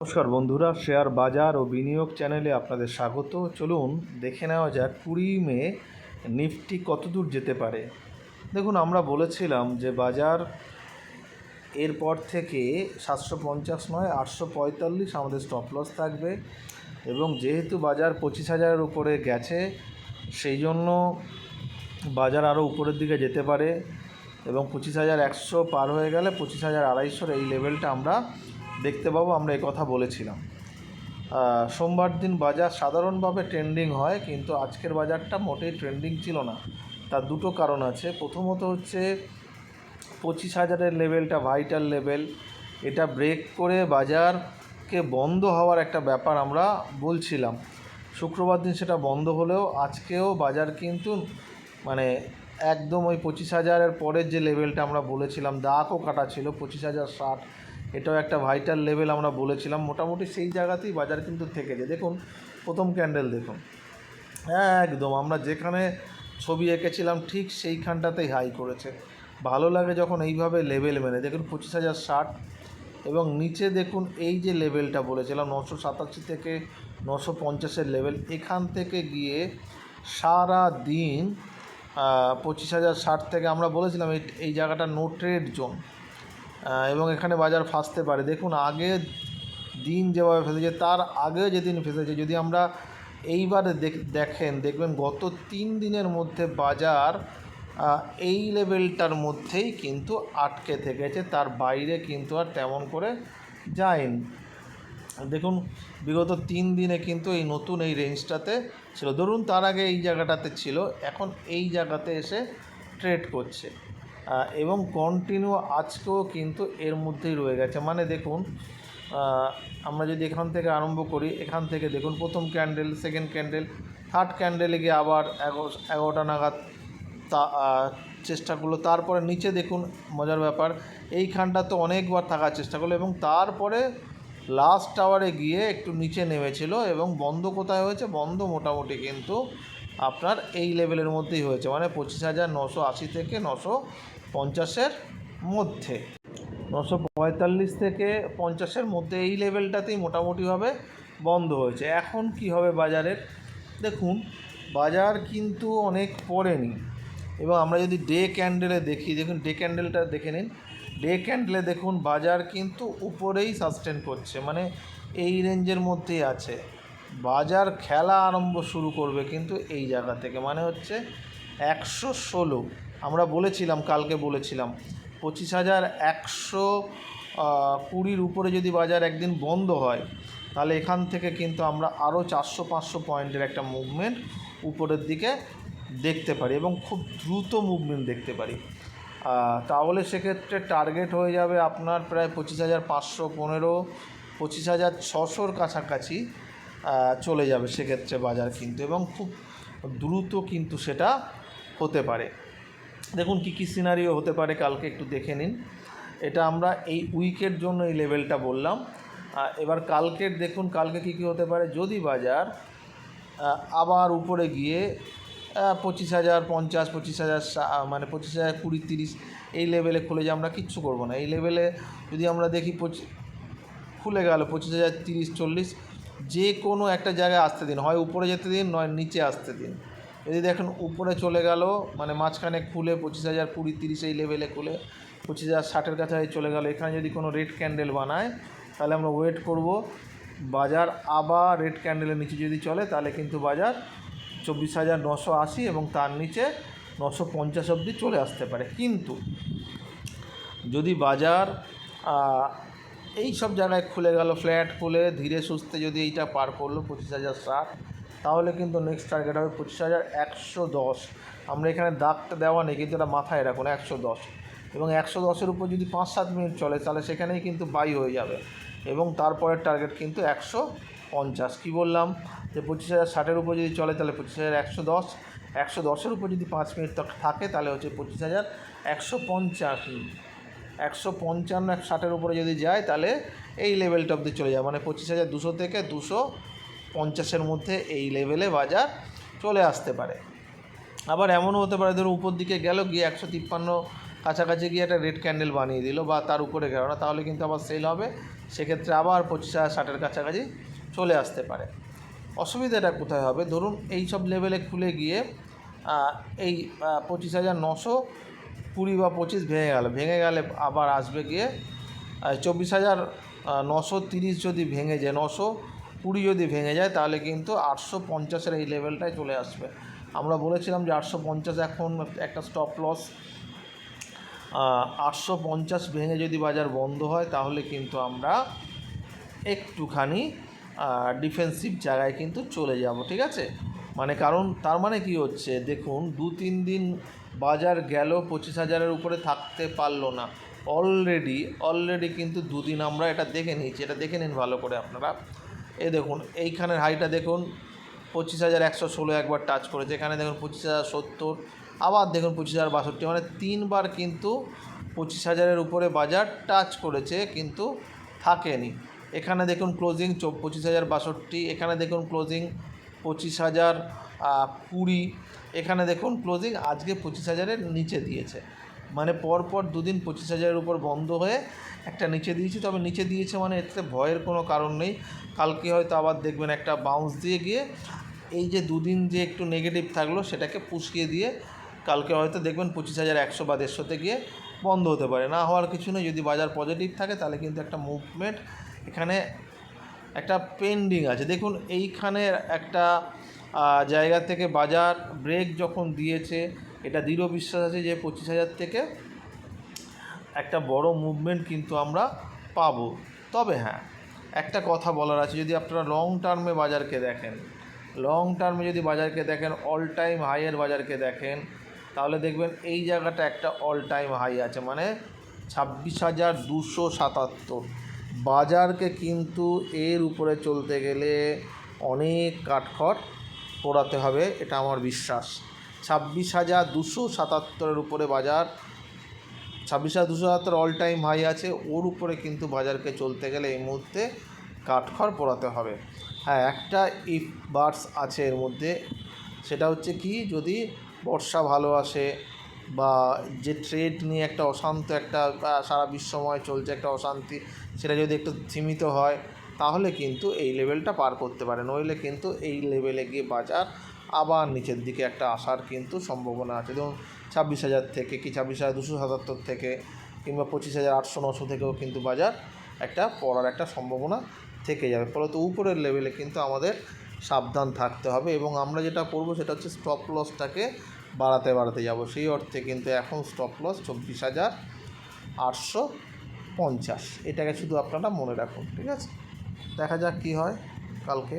নমস্কার বন্ধুরা, শেয়ার বাজার ও বিনিয়োগ চ্যানেলে আপনাদের স্বাগত। চলুন দেখে নেওয়া যাক 20 মে নিফটি কতদূর যেতে পারে। দেখুন, আমরা বলেছিলাম যে বাজার এরপর থেকে 750 নয় 845 আমাদের স্টপ লস থাকবে, এবং যেহেতু বাজার 25,000-এর উপরে গেছে সেই জন্য বাজার আরও উপরের দিকে যেতে পারে, এবং 25,100 পার হয়ে গেলে 25,250 এই লেভেলটা আমরা দেখতে পাবো। আমরা এই কথা বলেছিলাম। সোমবার দিন বাজার সাধারণভাবে ট্রেন্ডিং হয়, কিন্তু আজকের বাজারটা মোটেই ট্রেন্ডিং ছিল না। তার দুটো কারণ আছে। প্রথমত হচ্ছে 25,000-এর লেভেলটা ভাইটাল লেভেল, এটা ব্রেক করে বাজারকে বন্ধ হওয়ার একটা ব্যাপার আমরা বলছিলাম। শুক্রবার দিন সেটা বন্ধ হলেও আজকেও বাজার কিন্তু একদম ওই 25,000-এর পরের যে লেভেলটা আমরা বলেছিলাম, দাগও কাটা ছিল 25,060, এটাও একটা ভাইটাল লেভেল আমরা বলেছিলাম। মোটামুটি সেই জায়গাতেই বাজার কিন্তু থেকেছে। দেখুন প্রথম ক্যান্ডেল দেখুন, একদম আমরা যেখানে ছবি এঁকেছিলাম ঠিক সেইখানটাতেই হাই করেছে। ভালো লাগে যখন এইভাবে লেভেল মেনে। দেখুন 25,060, এবং নিচে দেখুন এই যে লেভেলটা বলেছিলাম 987 থেকে 950-এর লেভেল, এখান থেকে গিয়ে সারা দিন 25,060 থেকে আমরা বলেছিলাম এই জায়গাটা নো ট্রেড জোন, এবং এখানে বাজার ফাঁসতে পারে। দেখুন আগের দিন যেভাবে ফেসেছে, তার আগে যেদিন ফেসেছে, যদি আমরা এইবারে দেখবেন গত 3 দিনের মধ্যে বাজার এই লেভেলটার মধ্যেই কিন্তু আটকে থেকেছে, তার বাইরে কিন্তু আর তেমন করে যায়নি। দেখুন বিগত 3 দিনে কিন্তু এই নতুন এই রেঞ্জটাতে ছিল। ধরুন তার আগে এই জায়গাটাতে ছিল, এখন এই জায়গাতে এসে ট্রেড করছে, এবং কন্টিনিউ আজকেও কিন্তু এর মধ্যেই রয়ে গেছে। দেখুন আমরা যদি এখান থেকে আরম্ভ করি, এখান থেকে দেখুন প্রথম ক্যান্ডেল, সেকেন্ড ক্যান্ডেল, থার্ড ক্যান্ডেলে গিয়ে আবার 11টা নাগাদ চেষ্টা করলো। তারপরে নিচে দেখুন, মজার ব্যাপার, এইখানটা তো অনেকবার থাকার চেষ্টা করলো, এবং তারপরে লাস্ট আওয়ারে গিয়ে একটু নিচে নেমেছিল, এবং বন্ধ কোথায় হয়েছে? বন্ধ মোটামুটি কিন্তু আপনার এই লেভেলের মধ্যেই হয়েছে, 25,980 থেকে 950-এর মধ্যে, 945 থেকে 50-এর মধ্যে এই লেভেলটাতেই মোটামুটিভাবে বন্ধ হয়েছে। এখন কি হবে বাজারের? দেখুন বাজার কিন্তু অনেক পড়েনি, এবং আমরা যদি ডে ক্যান্ডেলে দেখি, দেখুন ডে ক্যান্ডেলটা দেখে নিন। ডে ক্যান্ডেলে দেখুন বাজার কিন্তু উপরেই সাস্টেন করছে, এই রেঞ্জের মধ্যেই আছে। বাজার খেলা আরম্ভ শুরু করবে কিন্তু এই জায়গা থেকে, হচ্ছে 116। আমরা বলেছিলাম, কালকে বলেছিলাম 25,120-র উপরে যদি বাজার একদিন বন্ধ হয়, তাহলে এখান থেকে কিন্তু আমরা আরও 400-500 পয়েন্টের একটা মুভমেন্ট উপরের দিকে দেখতে পারি, এবং খুব দ্রুত মুভমেন্ট দেখতে পারি। তাহলে সেক্ষেত্রে টার্গেট হয়ে যাবে আপনার প্রায় 25,515, 25,600-র কাছাকাছি চলে যাবে সেক্ষেত্রে বাজার কিন্তু, এবং খুব দ্রুত কিন্তু সেটা হতে পারে। দেখুন কী কী সিনারিও হতে পারে কালকে একটু দেখে নিন। এটা আমরা এই উইকের জন্য এই লেভেলটা বললাম। এবার কালকের দেখুন, কালকে কী কী হতে পারে। যদি বাজার আবার উপরে গিয়ে 25,050, 25,000 25,020-30 এই লেভেলে খুলে যায়, আমরা কিচ্ছু করবো না। এই লেভেলে যদি আমরা দেখি খুলে গেল 25,030-40, যে কোনো একটা জায়গায় আসতে দিন, হয় উপরে যেতে দিন, নয় নিচে আসতে দিন। যদি দেখেন উপরে চলে গেল, মাঝখানে খুলে 25,020-30 এই লেভেলে খুলে 25,060-এর কাছাকাছি চলে গেল, এখানে যদি কোনো রেড ক্যান্ডেল বানায়, তাহলে আমরা ওয়েট করব। বাজার আবার রেড ক্যান্ডেলের নিচে যদি চলে, তাহলে কিন্তু বাজার 24,980 এবং তার নিচে 950 অবধি চলে আসতে পারে। কিন্তু যদি বাজার এই সব জায়গায় খুলে গেল, ফ্ল্যাট খুলে ধীরে সুস্থে যদি এইটা পার করলো 25,060, তাহলে কিন্তু নেক্সট টার্গেট হবে 25,110। আমরা এখানে দাগটা দেওয়া নেই, কিন্তু এটা মাথায় রাখুন 110, এবং 110-এর উপর যদি 5-7 মিনিট চলে, তাহলে সেখানেই কিন্তু বাই হয়ে যাবে, এবং তারপরের টার্গেট কিন্তু 150। কী বললাম? যে 25,060-এর উপর যদি চলে, তাহলে 25,110, 110-এর উপর যদি 5 মিনিট থাকে, তাহলে হচ্ছে 25,150, 155-160-এর উপরে যদি যায়, তাহলে এই লেভেলটা অবধি চলে যায়, 25,200 থেকে 250-এর মধ্যে এই লেভেলে বাজার চলে আসতে পারে। আবার এমনও হতে পারে, ধরুন উপর দিকে গেল, গিয়ে 153 কাছাকাছি গিয়ে একটা রেড ক্যান্ডেল বানিয়ে দিল, বা তার উপরে গেল না, তাহলে কিন্তু আবার সেল হবে সেক্ষেত্রে আবার 25,060-এর কাছাকাছি চলে আসতে পারে। অসুবিধাটা কোথায় হবে, ধরুন এই সব লেভেলে খুলে গিয়ে এই 25,920 বা 25 ভেঙে গেলে আবার আসবে গিয়ে 24,930 যদি ভেঙে যায়, 920 যদি ভেঙে যায়, তাহলে কিন্তু 850-এর এই লেভেলটায় চলে আসবে। আমরা বলেছিলাম যে 850 এখন একটা স্টপ লস। 850 ভেঙে যদি বাজার বন্ধ হয় তাহলে কিন্তু আমরা একটুখানি ডিফেন্সিভ জায়গায় কিন্তু চলে যাব, ঠিক আছে। মানে কারণ তার মানে কি হচ্ছে, দেখুন 2-3 দিন বাজার গেল 25,000-এর উপরে থাকতে পারলো না, অলরেডি কিন্তু দুদিন আমরা এটা দেখে নিয়েছি। এটা দেখে নিন ভালো করে আপনারা। এই দেখুন এইখানের হাইটা দেখুন 25,116 একবার টাচ করেছে, এখানে দেখুন 25,070, আবার দেখুন 25,062, মানে 3 বার কিন্তু 25,000-এর উপরে বাজার টাচ করেছে কিন্তু থাকেনি। এখানে দেখুন ক্লোজিং 25,062, এখানে দেখুন ক্লোজিং 25,020, এখানে দেখুন ক্লোজিং আজকে 25,000-এর নিচে দিয়েছে। মানে পরপর দুদিন 25,000-এর উপর বন্ধ হয়ে একটা নিচে দিয়েছে। তবে নিচে দিয়েছে মানে এতে ভয়ের কোনো কারণ নেই। কালকে হয়তো আবার দেখবেন একটা বাউন্স দিয়ে গিয়ে এই যে দুদিন যে একটু নেগেটিভ থাকলো সেটাকে পুষিয়ে দিয়ে কালকে হয়তো দেখবেন 25,100 বা 150-তে গিয়ে বন্ধ হতে পারে। না হওয়ার কিছু নেই, যদি বাজার পজিটিভ থাকে তাহলে কিন্তু একটা মুভমেন্ট এখানে একটা পেন্ডিং আছে। দেখুন এইখানে একটা জায়গা থেকে বাজার ব্রেক যখন দিয়েছে, এটা দৃঢ় বিশ্বাস আছে যে 25,000 থেকে একটা বড় মুভমেন্ট কিন্তু আমরা পাবো। তবে হ্যাঁ, একটা কথা বলার আছে, যদি আপনারা লং টার্মে বাজারকে দেখেন, অল টাইম হাইয়ের বাজারকে দেখেন, তাহলে দেখবেন এই জায়গাটা একটা অল টাইম হাই আছে, মানে 26,277। বাজারকে কিন্তু এর উপরে চলতে গেলে অনেক কাঠখড় পোড়াতে হবে, এটা আমার বিশ্বাস। 26,277-এর উপরে বাজার, 26,277 অল টাইম হাই আছে, ওর উপরে কিন্তু বাজারকে চলতে গেলে এই মুহূর্তে কাঠখড় পোড়াতে হবে। হ্যাঁ, একটা ইফ বার্ডস আছে এর মধ্যে, সেটা হচ্ছে কি, যদি বর্ষা ভালো আসে বা যে ট্রেড নিয়ে একটা অশান্ত একটা সারা বিশ্বময় চলছে একটা অশান্তি, সেটা যদি একটু সীমিত হয় তাহলে কিন্তু এই লেভেলটা পার করতে পারে। নইলে কিন্তু এই লেভেলে গিয়ে বাজার আবার নিচের দিকে একটা আসার কিন্তু সম্ভাবনা আছে। যেমন 26,000 থেকে কি 26,277 থেকে কিংবা 25,800-900 থেকেও কিন্তু বাজার একটা পড়ার একটা সম্ভাবনা থেকে যাবে। ফলত উপরের লেভেলে কিন্তু আমাদের সাবধান থাকতে হবে, এবং আমরা যেটা করব সেটা হচ্ছে স্টপ লসটাকে বাড়াতে যাব। সেই অর্থে কিন্তু এখন স্টপ লস 24,850, এটাকে শুধু আপনারা মনে রাখুন, ঠিক আছে। দেখা যাক কী হয় কালকে।